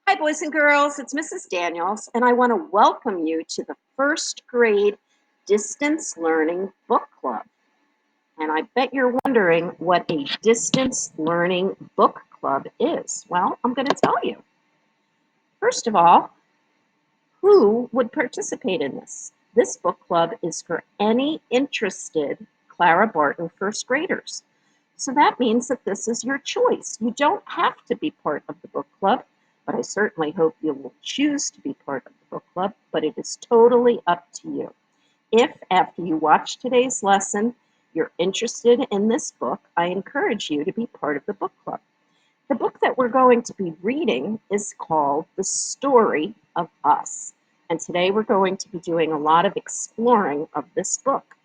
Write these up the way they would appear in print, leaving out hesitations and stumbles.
Hi, boys and girls. It's Mrs. Daniels, and I want to welcome you to the first grade distance learning book club. And I bet you're wondering what a distance learning book club is. Well, I'm going to tell you. First of all, who would participate in this? This book club is for any interested Clara Barton first graders. So that means that this is your choice. You don't have to be part of the book club, but I certainly hope you will choose to be part of the book club, but it is totally up to you. If after you watch today's lesson, you're interested in this book, I encourage you to be part of the book club. The book that we're going to be reading is called The Story of Us. And today we're going to be doing a lot of exploring of this book.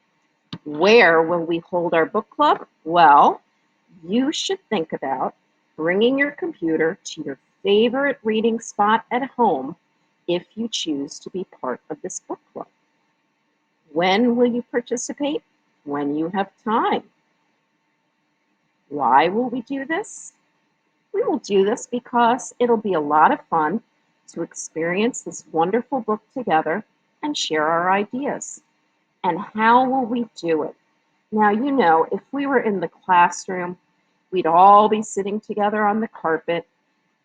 Where will we hold our book club? Well, you should think about bringing your computer to your favorite reading spot at home if you choose to be part of this book club. When will you participate? When you have time. Why will we do this? We will do this because it'll be a lot of fun to experience this wonderful book together and share our ideas. And how will we do it? Now, if we were in the classroom, we'd all be sitting together on the carpet.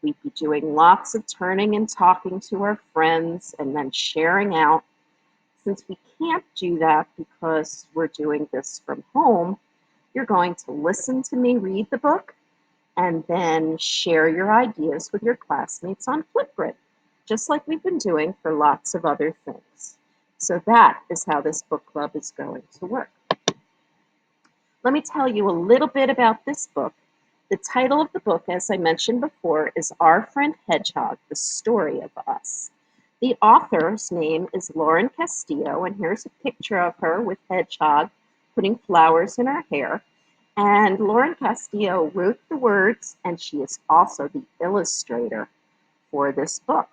We'd be doing lots of turning and talking to our friends and then sharing out. Since we can't do that because we're doing this from home, you're going to listen to me read the book and then share your ideas with your classmates on Flipgrid, just like we've been doing for lots of other things. So that is how this book club is going to work. Let me tell you a little bit about this book. The title of the book, as I mentioned before, is Our Friend Hedgehog, The Story of Us. The author's name is Lauren Castillo, and here's a picture of her with Hedgehog putting flowers in her hair. And Lauren Castillo wrote the words, and she is also the illustrator for this book.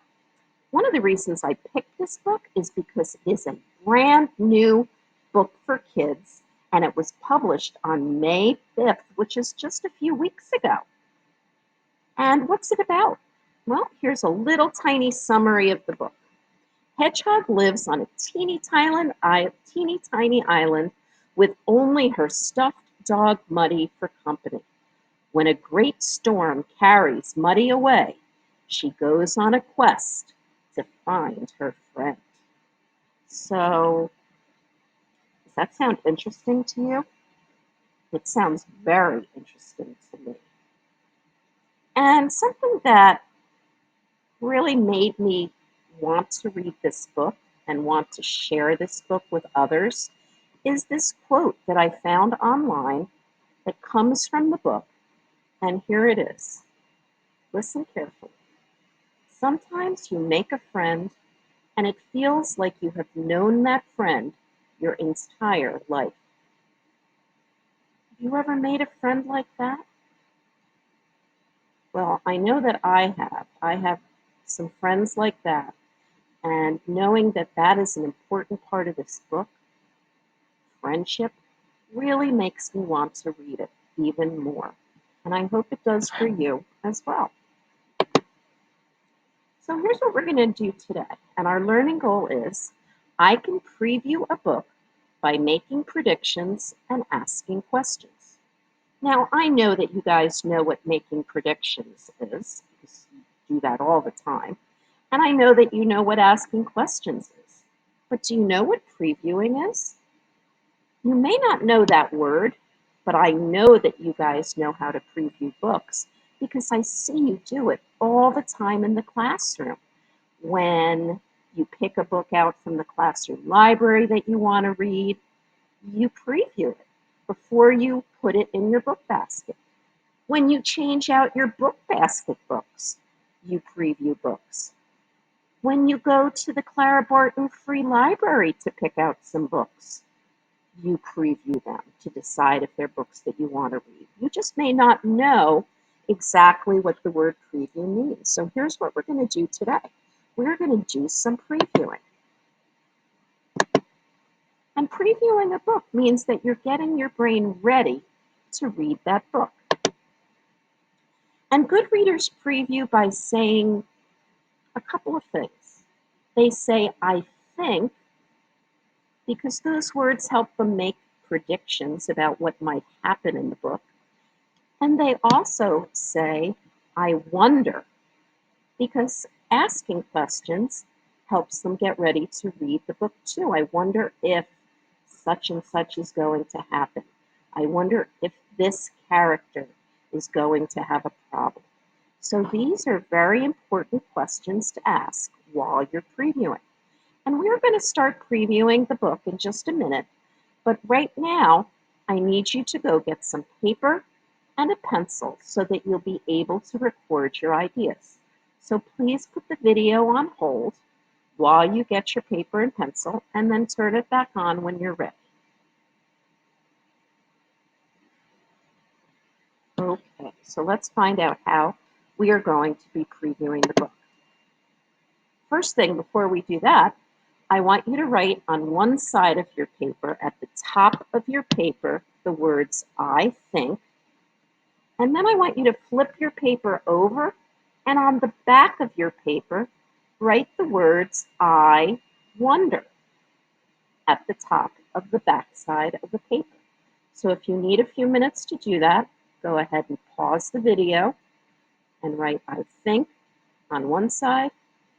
One of the reasons I picked this book is because it is a brand new book for kids, and it was published on May 5th, which is just a few weeks ago. And what's it about? Well, here's a little tiny summary of the book. Hedgehog lives on a teeny tiny island with only her stuffed dog Muddy for company. When a great storm carries Muddy away, she goes on a quest to find her friend. So, does that sound interesting to you? It sounds very interesting to me. And something that really made me want to read this book and want to share this book with others is this quote that I found online that comes from the book. And here it is. Listen carefully. Sometimes you make a friend and it feels like you have known that friend your entire life. Have you ever made a friend like that? Well, I know that I have. I have some friends like that. And knowing that that is an important part of this book, friendship, really makes me want to read it even more. And I hope it does for you as well. So here's what we're going to do today. And our learning goal is I can preview a book by making predictions and asking questions. Now, I know that you guys know what making predictions is, because you do that all the time. And I know that you know what asking questions is. But do you know what previewing is? You may not know that word, but I know that you guys know how to preview books because I see you do it all the time in the classroom. When you pick a book out from the classroom library that you want to read, you preview it before you put it in your book basket. When you change out your book basket books, you preview books. When you go to the Clara Barton Free Library to pick out some books, you preview them to decide if they're books that you want to read. You just may not know exactly what the word preview means. So here's what we're going to do today. We're going to do some previewing. And previewing a book means that you're getting your brain ready to read that book. And good readers preview by saying a couple of things. They say, I think, because those words help them make predictions about what might happen in the book. And they also say, I wonder, because asking questions helps them get ready to read the book too. I wonder if such and such is going to happen. I wonder if this character is going to have a problem. So these are very important questions to ask while you're previewing. And we're going to start previewing the book in just a minute. But right now, I need you to go get some paper and a pencil so that you'll be able to record your ideas. So please put the video on hold while you get your paper and pencil, and then turn it back on when you're ready. Okay, so let's find out how we are going to be previewing the book. First thing, before we do that, I want you to write on one side of your paper, at the top of your paper, the words I think. And then I want you to flip your paper over, and on the back of your paper, write the words I wonder at the top of the back side of the paper. So if you need a few minutes to do that, go ahead and pause the video and write I think on one side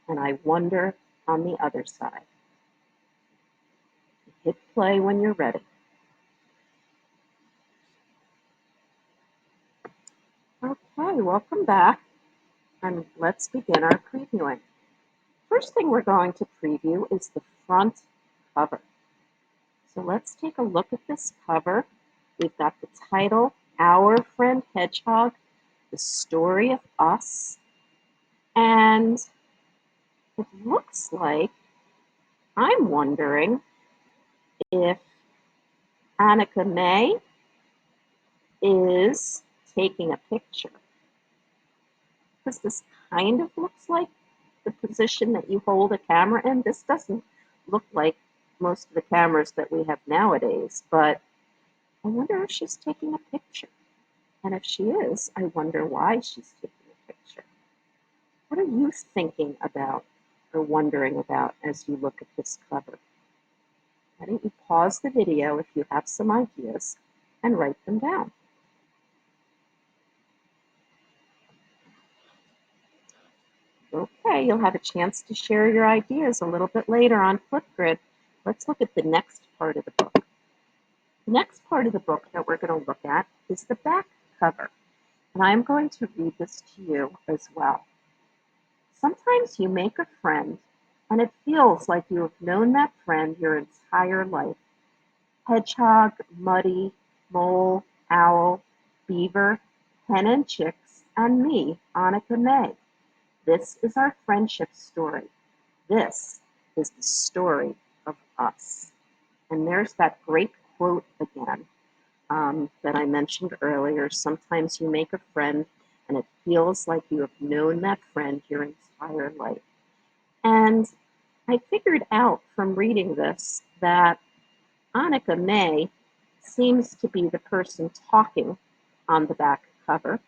and I wonder on the other side. Hit play when you're ready. Okay, welcome back, and let's begin our previewing. First thing we're going to preview is the front cover. So let's take a look at this cover. We've got the title, Our Friend Hedgehog, the story of us, and it looks like I'm wondering if Annika May is taking a picture, because this kind of looks like the position that you hold a camera in. This doesn't look like most of the cameras that we have nowadays, but I wonder if she's taking a picture. And if she is, I wonder why she's taking a picture. What are you thinking about or wondering about as you look at this cover? Why don't you pause the video if you have some ideas and write them down? Okay, you'll have a chance to share your ideas a little bit later on Flipgrid. Let's look at the next part of the book. The next part of the book that we're going to look at is the back cover. And I'm going to read this to you as well. Sometimes you make a friend, and it feels like you have known that friend your entire life. Hedgehog, Muddy, Mole, Owl, Beaver, Hen and Chicks, and me, Annika May. This is our friendship story. This is the story of us. And there's that great quote again that I mentioned earlier. Sometimes you make a friend, and it feels like you have known that friend your entire life. And I figured out from reading this that Annika May seems to be the person talking on the back cover.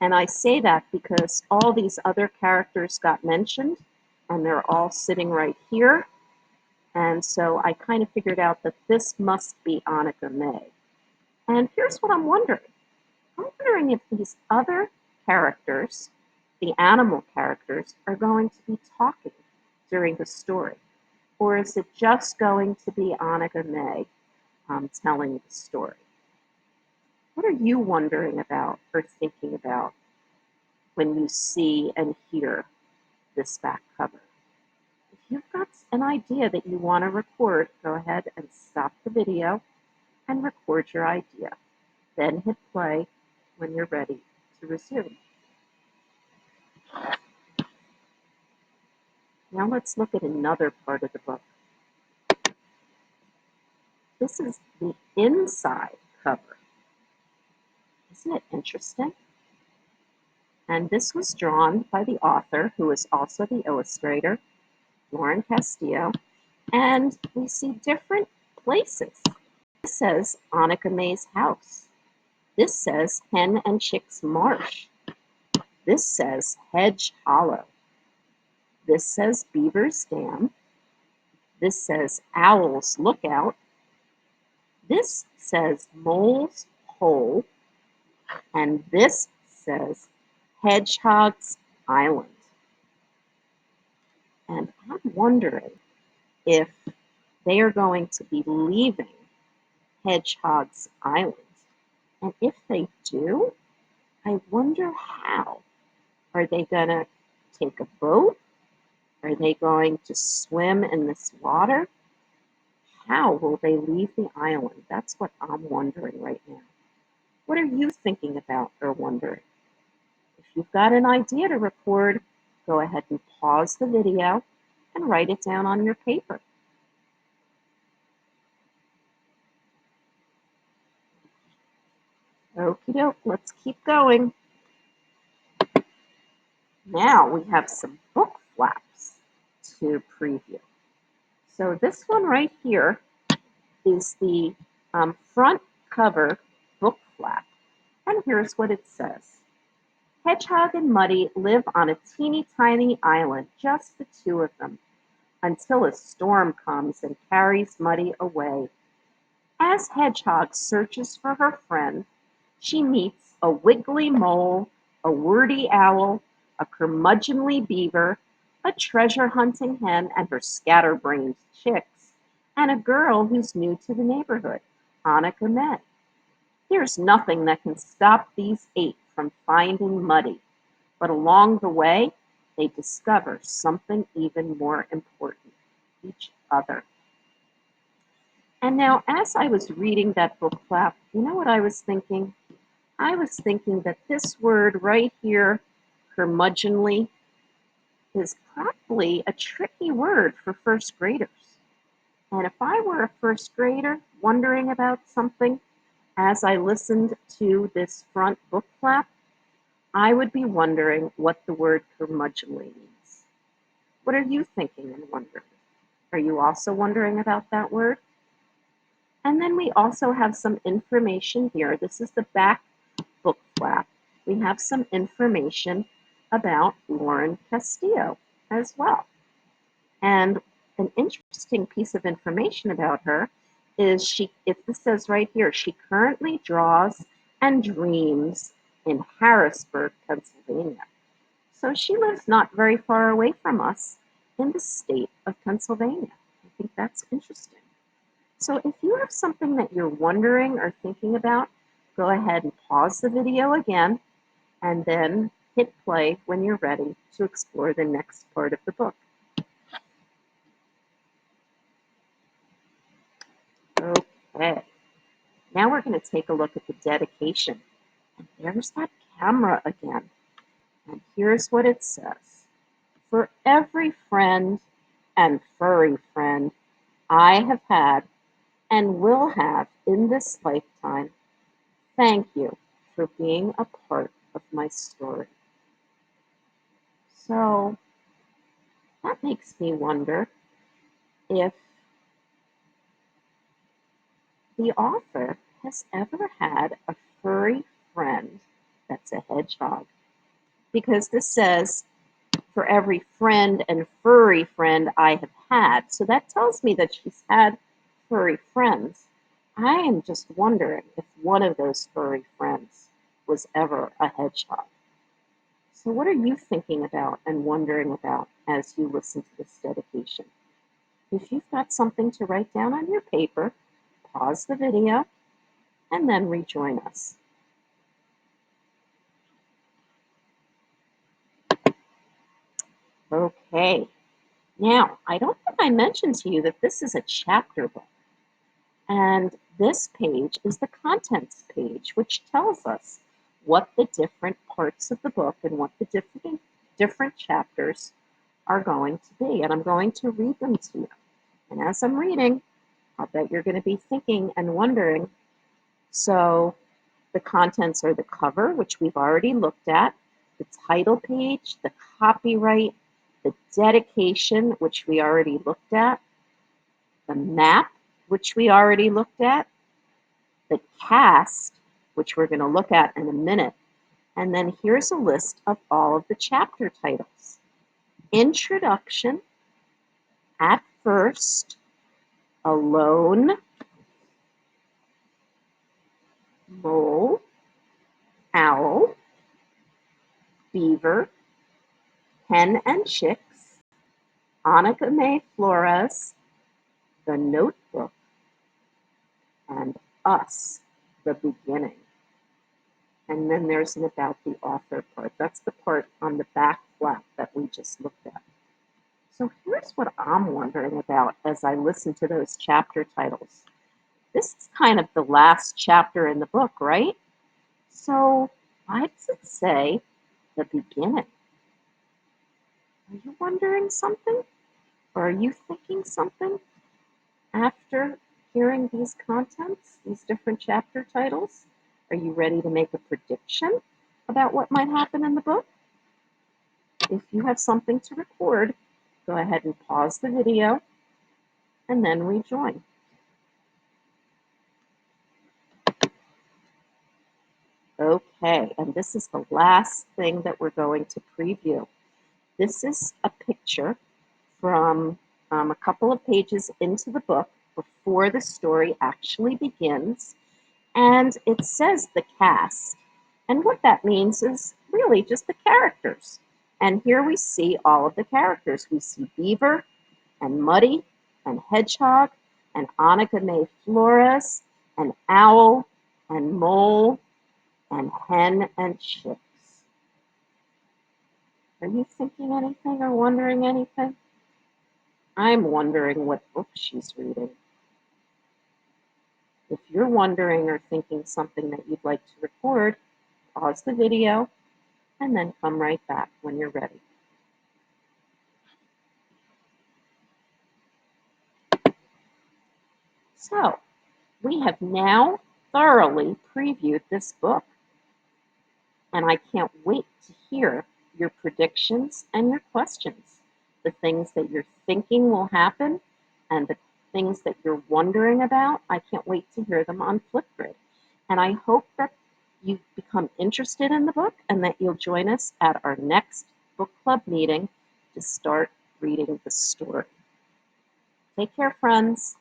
And I say that because all these other characters got mentioned, and they're all sitting right here. And so I kind of figured out that this must be Annika May. And here's what I'm wondering. I'm wondering if these other characters, the animal characters, are going to be talking during the story. Or is it just going to be Annika May telling the story? What are you wondering about or thinking about when you see and hear this back cover? If you've got an idea that you want to record, go ahead and stop the video and record your idea. Then hit play when you're ready to resume. Now let's look at another part of the book. This is the inside cover. Isn't it interesting? And this was drawn by the author, who is also the illustrator, Lauren Castillo. And we see different places. This says Annika May's house. This says Hen and Chicks Marsh. This says Hedge Hollow. This says Beaver's Dam. This says Owl's Lookout. This says Mole's Hole. And this says Hedgehog's Island. And I'm wondering if they are going to be leaving Hedgehog's Island. And if they do, I wonder how. Are they going to take a boat? Are they going to swim in this water? How will they leave the island? That's what I'm wondering right now. What are you thinking about or wondering? If you've got an idea to record, go ahead and pause the video and write it down on your paper. Okie doke, let's keep going. Now we have some book flaps to preview. So this one right here is the front cover book flap. And here's what it says. Hedgehog and Muddy live on a teeny tiny island, just the two of them, until a storm comes and carries Muddy away. As Hedgehog searches for her friend, she meets a wiggly mole, a wordy owl, a curmudgeonly beaver, a treasure-hunting hen and her scatterbrained chicks, and a girl who's new to the neighborhood, Annika May. There's nothing that can stop these 8 from finding Muddy, but along the way, they discover something even more important, each other. And now, as I was reading that book flap, you know what I was thinking? I was thinking that this word right here, curmudgeonly, is probably a tricky word for first graders. And if I were a first grader wondering about something as I listened to this front book flap, I would be wondering what the word curmudgeonly means. What are you thinking and wondering? Are you also wondering about that word? And then we also have some information here. This is the back book flap. We have some information about Lauren Castillo as well. And an interesting piece of information about her is this says right here, she currently draws and dreams in Harrisburg, Pennsylvania. So she lives not very far away from us in the state of Pennsylvania. I think that's interesting. So if you have something that you're wondering or thinking about, go ahead and pause the video again and then hit play when you're ready to explore the next part of the book. Okay, now we're going to take a look at the dedication. And there's that camera again. And here's what it says. For every friend and furry friend I have had and will have in this lifetime, thank you for being a part of my story. So that makes me wonder if the author has ever had a furry friend that's a hedgehog. Because this says, for every friend and furry friend I have had. So that tells me that she's had furry friends. I am just wondering if one of those furry friends was ever a hedgehog. So what are you thinking about and wondering about as you listen to this dedication? If you've got something to write down on your paper, pause the video and then rejoin us. Okay, now I don't think I mentioned to you that this is a chapter book. And this page is the contents page, which tells us what the different parts of the book and what the different chapters are going to be. And I'm going to read them to you. And as I'm reading, I'll bet you're going to be thinking and wondering. So the contents are the cover, which we've already looked at, the title page, the copyright, the dedication, which we already looked at, the map, which we already looked at, the cast, which we're going to look at in a minute, and then here's a list of all of the chapter titles. Introduction. At first, alone, mole, owl, beaver, hen and chicks, Annika May Flores, the notebook, and us, the beginning. And then there's an about the author part. That's the part on the back flap that we just looked at. So here's what I'm wondering about as I listen to those chapter titles. This is kind of the last chapter in the book, right? So why does it say the beginning? Are you wondering something? Or are you thinking something after hearing these contents, these different chapter titles? Are you ready to make a prediction about what might happen in the book? If you have something to record, go ahead and pause the video and then rejoin. Okay, and this is the last thing that we're going to preview. This is a picture from a couple of pages into the book before the story actually begins, and it says the cast. And what that means is really just the characters. And here we see all of the characters. We see Beaver and Muddy and Hedgehog and Annika May Flores and Owl and Mole and Hen and Chicks. Are you thinking anything or wondering anything? I'm wondering what book she's reading. If you're wondering or thinking something that you'd like to record, pause the video and then come right back when you're ready. So, we have now thoroughly previewed this book, and I can't wait to hear your predictions and your questions. The things that you're thinking will happen and the things that you're wondering about, I can't wait to hear them on Flipgrid. And I hope that you've become interested in the book and that you'll join us at our next book club meeting to start reading the story. Take care, friends.